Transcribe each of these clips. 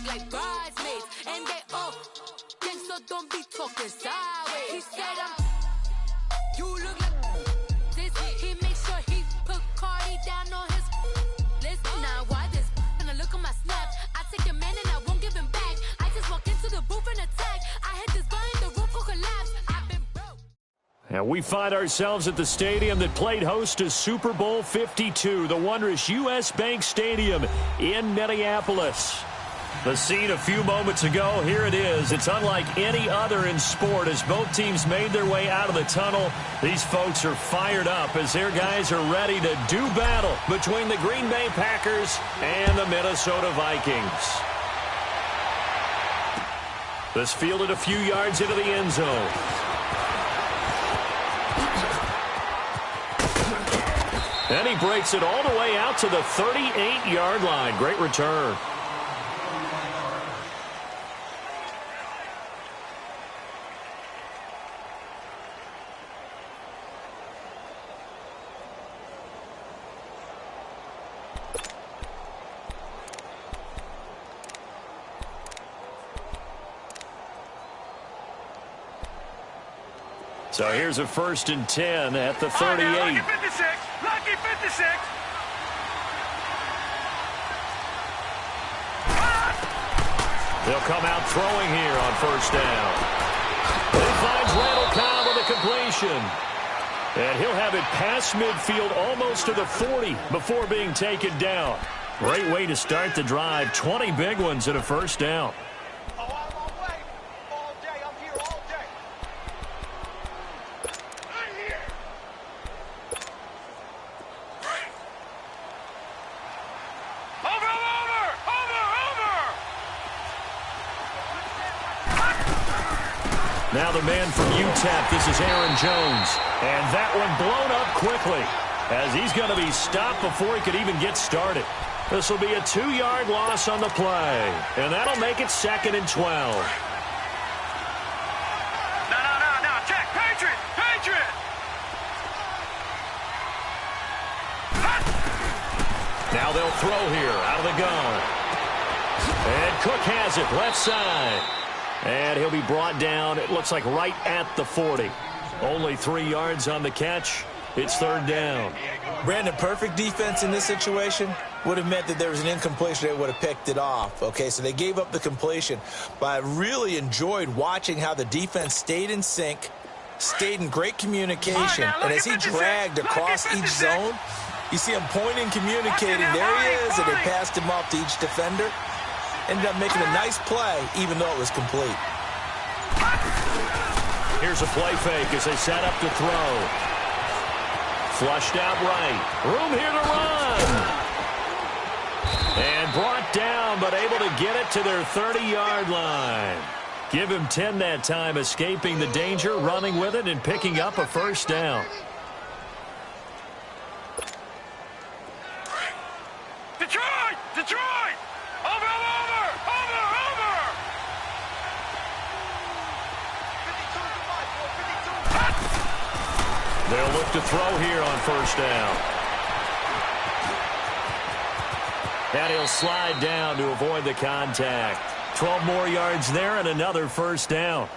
look like bridesmaids. And they all think so, don't be talking sideways. He said, you look like this. He makes sure he put Cardi down on his list. Now why this? Gonna look at my snaps. I take your man and I won't give him back. I just walk into the booth and attack. I hit this button, the roof will collapse. I've been broke. And we find ourselves at the stadium that played host to Super Bowl 52, the wondrous U.S. Bank Stadium in Minneapolis. The scene a few moments ago, here it is. It's unlike any other in sport as both teams made their way out of the tunnel. These folks are fired up as their guys are ready to do battle between the Green Bay Packers and the Minnesota Vikings. This fielded a few yards into the end zone. And he breaks it all the way out to the 38-yard line. Great return. So here's a 1st and 10 at the 38. Lucky 56. Lucky 56. They'll come out throwing here on 1st down. He finds Randall Cobb with a completion. And he'll have it past midfield almost to the 40 before being taken down. Great way to start the drive. 20 big ones at a 1st down. Now the man from UTEP, this is Aaron Jones. And that one blown up quickly as he's going to be stopped before he could even get started. This will be a 2-yard loss on the play. And that'll make it 2nd and 12. No. Check. Patriot. Now they'll throw here out of the gun. And Cook has it left side. And he'll be brought down, it looks like right at the 40. Only 3 yards on the catch. It's 3rd down. Brandon, perfect defense in this situation would have meant that there was an incompletion. They would have picked it off. Okay, so they gave up the completion. But I really enjoyed watching how the defense stayed in sync, stayed in great communication. And as he dragged across each zone, you see him pointing, communicating. There he is, and they passed him off to each defender. Ended up making a nice play, even though it was complete. Here's a play fake as they set up to throw. Flushed out right. Room here to run. And brought down, but able to get it to their 30-yard line. Give him 10 that time, escaping the danger, running with it, and picking up a 1st down. Detroit! Over! They'll look to throw here on 1st down. And he'll slide down to avoid the contact. 12 more yards there and another 1st down.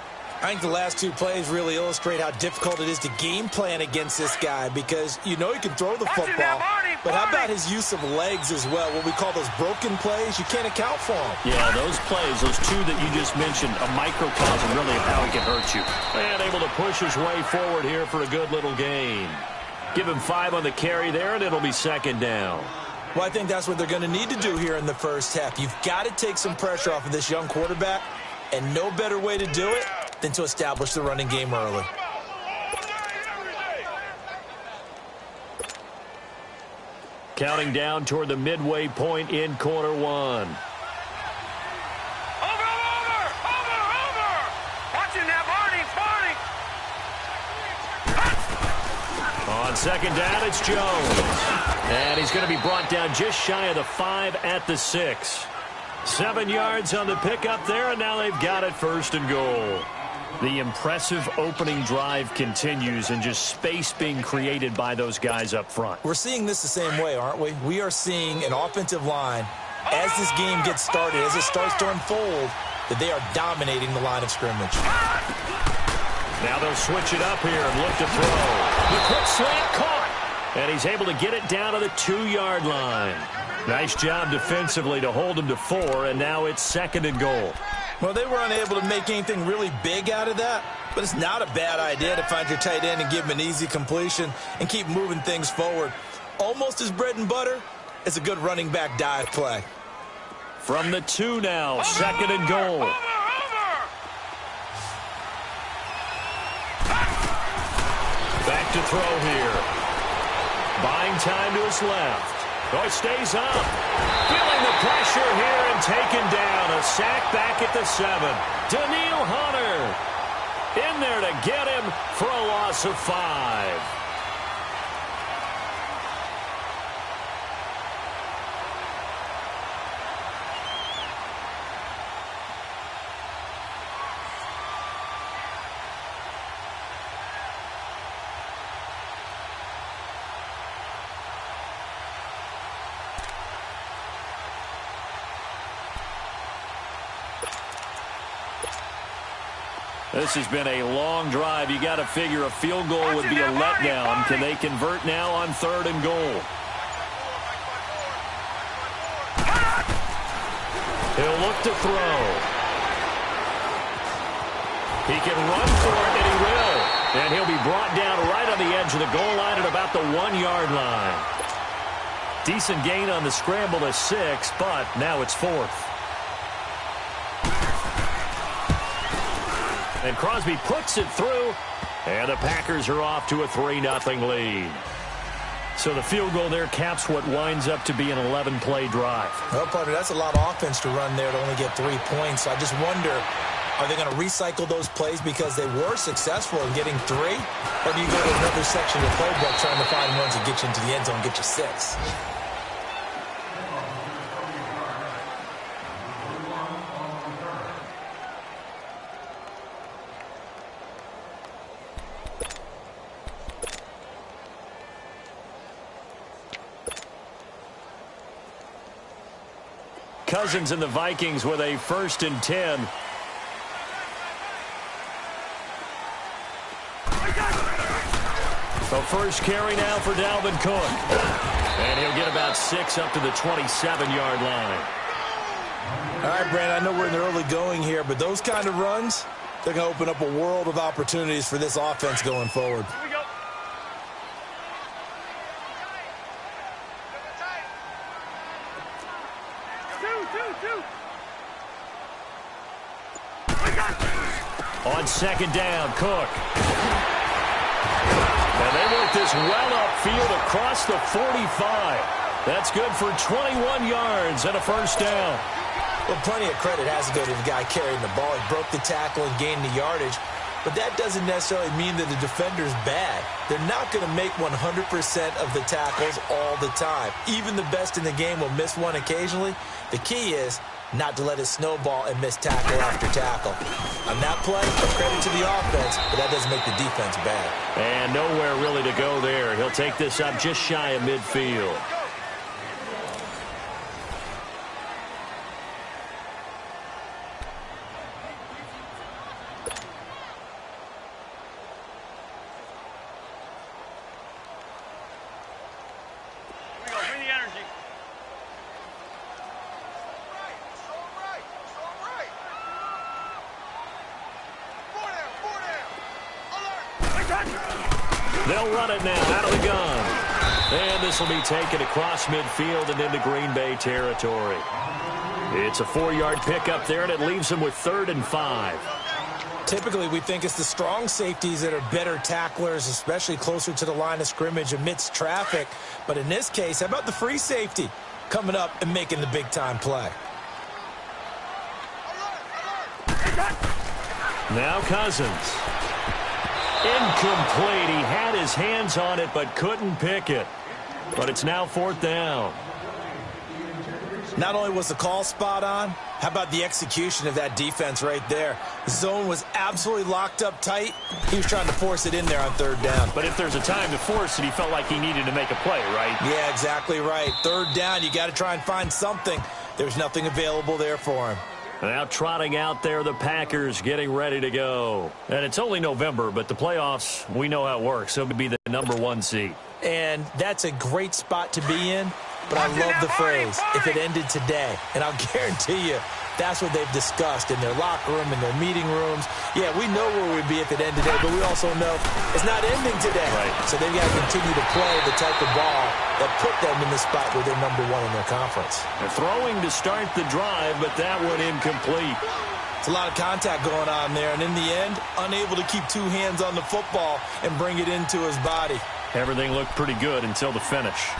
I think the last 2 plays really illustrate how difficult it is to game plan against this guy because you know he can throw the football, but how about his use of legs as well? What we call those broken plays, you can't account for them. Yeah, those plays, those 2 that you just mentioned, a microcosm really of how he can hurt you. And able to push his way forward here for a good little gain. Give him 5 on the carry there, and it'll be 2nd down. Well, I think that's what they're going to need to do here in the 1st half. You've got to take some pressure off of this young quarterback, and no better way to do it than to establish the running game early. Counting down toward the midway point in quarter 1. Over! Watching that, Barney! On 2nd down, it's Jones. And he's going to be brought down just shy of the 5 at the 6. 7 yards on the pickup there, and now they've got it 1st and goal. The impressive opening drive continues and just space being created by those guys up front. We're seeing this the same way, aren't we? We are seeing an offensive line as this game gets started, as it starts to unfold, that they are dominating the line of scrimmage. Now they'll switch it up here and look to throw. The quick slant caught. And he's able to get it down to the 2-yard line. Nice job defensively to hold him to 4, and now it's 2nd and goal. Well, they were unable to make anything really big out of that, but it's not a bad idea to find your tight end and give him an easy completion and keep moving things forward. Almost as bread and butter as a good running back dive play. From the 2 now, 2nd and goal. Back to throw here. Buying time to his left. Oh, he stays up. Feeling the pressure here and taken down. A sack back at the 7. Daniil Hunter in there to get him for a loss of 5. This has been a long drive. You got to figure a field goal would be a letdown. Can they convert now on 3rd and goal? He'll look to throw. He can run for it, and he will. And he'll be brought down right on the edge of the goal line at about the 1-yard line. Decent gain on the scramble to 6, but now it's 4th. And Crosby puts it through, and the Packers are off to a 3-0 lead. So the field goal there caps what winds up to be an 11-play drive. Well, partner, that's a lot of offense to run there to only get 3 points. So I just wonder, are they going to recycle those plays because they were successful in getting 3? Or do you go to another section of the playbook trying to find runs that get you into the end zone and get you 6? Cousins and the Vikings with a 1st and 10. The first carry now for Dalvin Cook. And he'll get about 6 up to the 27-yard line. All right, Brandon, I know we're in the early going here, but those kind of runs, they're going to open up a world of opportunities for this offense going forward. Here we go. Two. On 2nd down, Cook. And they work this well upfield across the 45. That's good for 21 yards and a 1st down. Well, plenty of credit has to go to the guy carrying the ball. He broke the tackle and gained the yardage. But that doesn't necessarily mean that the defender's bad. They're not going to make 100% of the tackles all the time. Even the best in the game will miss one occasionally. The key is not to let it snowball and miss tackle after tackle. On that play, credit to the offense, but that doesn't make the defense bad. And nowhere really to go there. He'll take this up just shy of midfield. They'll run it now out of the gun. And this will be taken across midfield and into Green Bay territory. It's a 4-yard pickup there, and it leaves them with 3rd and 5. Typically, we think it's the strong safeties that are better tacklers, especially closer to the line of scrimmage amidst traffic. But in this case, how about the free safety coming up and making the big-time play? Now Cousins. Incomplete. He had his hands on it but couldn't pick it. But it's now 4th down. Not only was the call spot on, how about the execution of that defense right there? The zone was absolutely locked up tight. He was trying to force it in there on third down. But if there's a time to force it, he felt like he needed to make a play, right? Yeah, exactly right. Third down, you got to try and find something. There's nothing available there for him. Now trotting out there, the Packers getting ready to go. And it's only November, but the playoffs, we know how it works. So it would be the #1 seed. And that's a great spot to be in. But I love the phrase, if it ended today. And I'll guarantee you, that's what they've discussed in their locker room, in their meeting rooms. Yeah, we know where we'd be if it ended today, but we also know it's not ending today. Right. So they've got to continue to play the type of ball that put them in the spot where they're #1 in their conference. They're throwing to start the drive, but that one incomplete. It's a lot of contact going on there, and in the end, unable to keep two hands on the football and bring it into his body. Everything looked pretty good until the finish.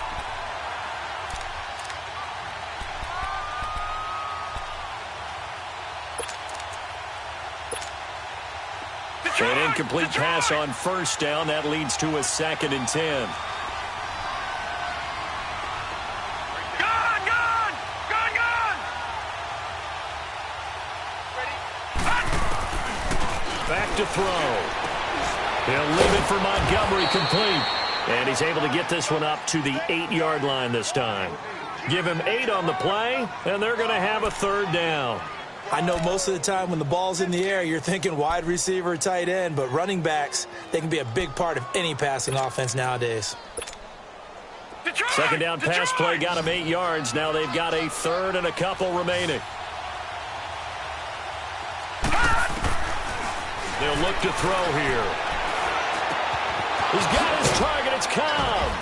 An incomplete pass on first down. That leads to a 2nd and 10. Back to throw. He'll leave it for Montgomery, complete. And he's able to get this one up to the 8-yard line this time. Give him 8 on the play, and they're going to have a 3rd down. I know most of the time when the ball's in the air, you're thinking wide receiver, tight end, but running backs, they can be a big part of any passing offense nowadays. Second down pass play got him 8 yards. Now they've got a 3rd and a couple remaining. They'll look to throw here. He's got his target. It's Cobb.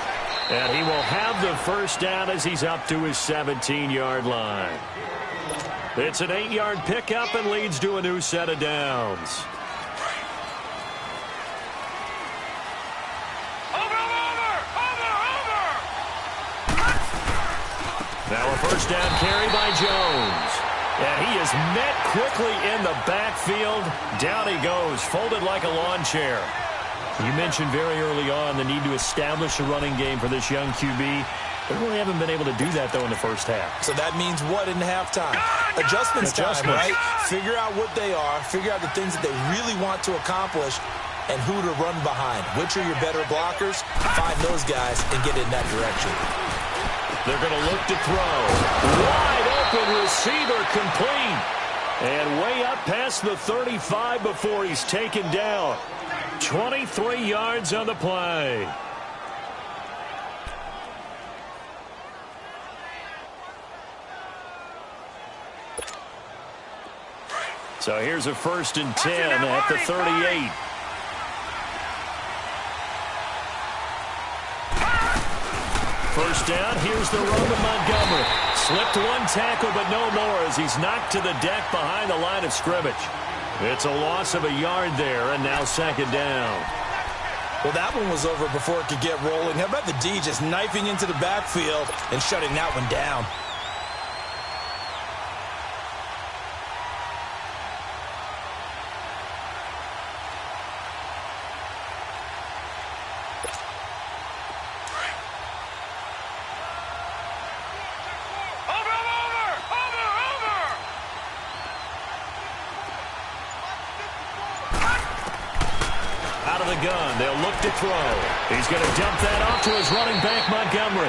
And he will have the 1st down as he's up to his 17-yard line. It's an 8-yard pickup and leads to a new set of downs. Now a 1st down carry by Jones. And he is met quickly in the backfield. Down he goes, folded like a lawn chair. You mentioned very early on the need to establish a running game for this young QB. They really haven't been able to do that, though, in the first half. So that means what in halftime? Adjustments time, right? Figure out what they are, figure out the things that they really want to accomplish, and who to run behind. Which are your better blockers? Find those guys and get in that direction. They're going to look to throw. Wide open receiver, complete. And way up past the 35 before he's taken down. 23 yards on the play. So here's a 1st and 10 at the 38. First down, here's the run to Montgomery. Slipped one tackle, but no more as he's knocked to the deck behind the line of scrimmage. It's a loss of a yard there, and now 2nd down. Well, that one was over before it could get rolling. How about the D just knifing into the backfield and shutting that one down? Gun. They'll look to throw. He's going to dump that off to his running back, Montgomery.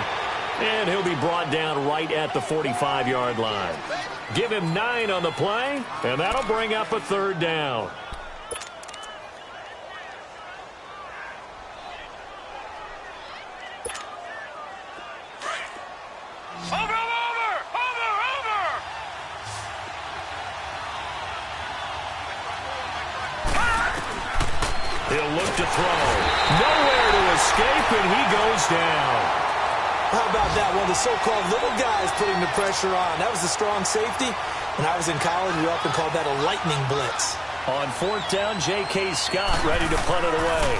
And he'll be brought down right at the 45-yard line. Give him 9 on the play, and that'll bring up a 3rd down. He'll look to throw. Nowhere to escape, and he goes down. How about that? One of the so-called little guys putting the pressure on. That was a strong safety. When I was in college, we often called that a lightning blitz. On 4th down, J.K. Scott ready to punt it away.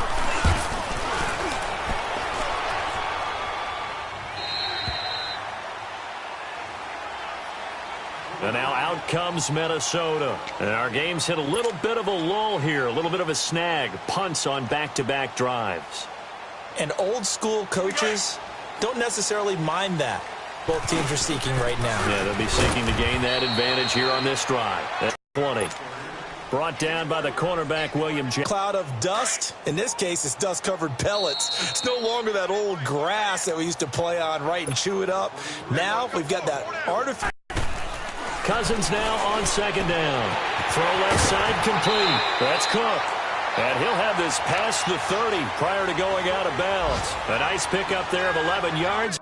And now out comes Minnesota. And our game's hit a little bit of a lull here, a little bit of a snag. Punts on back-to-back drives. And old school coaches don't necessarily mind that. both teams are seeking right now. Yeah, they'll be seeking to gain that advantage here on this drive. At 20. Brought down by the cornerback, William J. Cloud of dust. In this case, it's dust-covered pellets. It's no longer that old grass that we used to play on, right, and chew it up. Now we've got that artificial. Cousins now on second down. Throw left side complete. That's Cook. And he'll have this past the 30 prior to going out of bounds. A nice pickup there of 11 yards.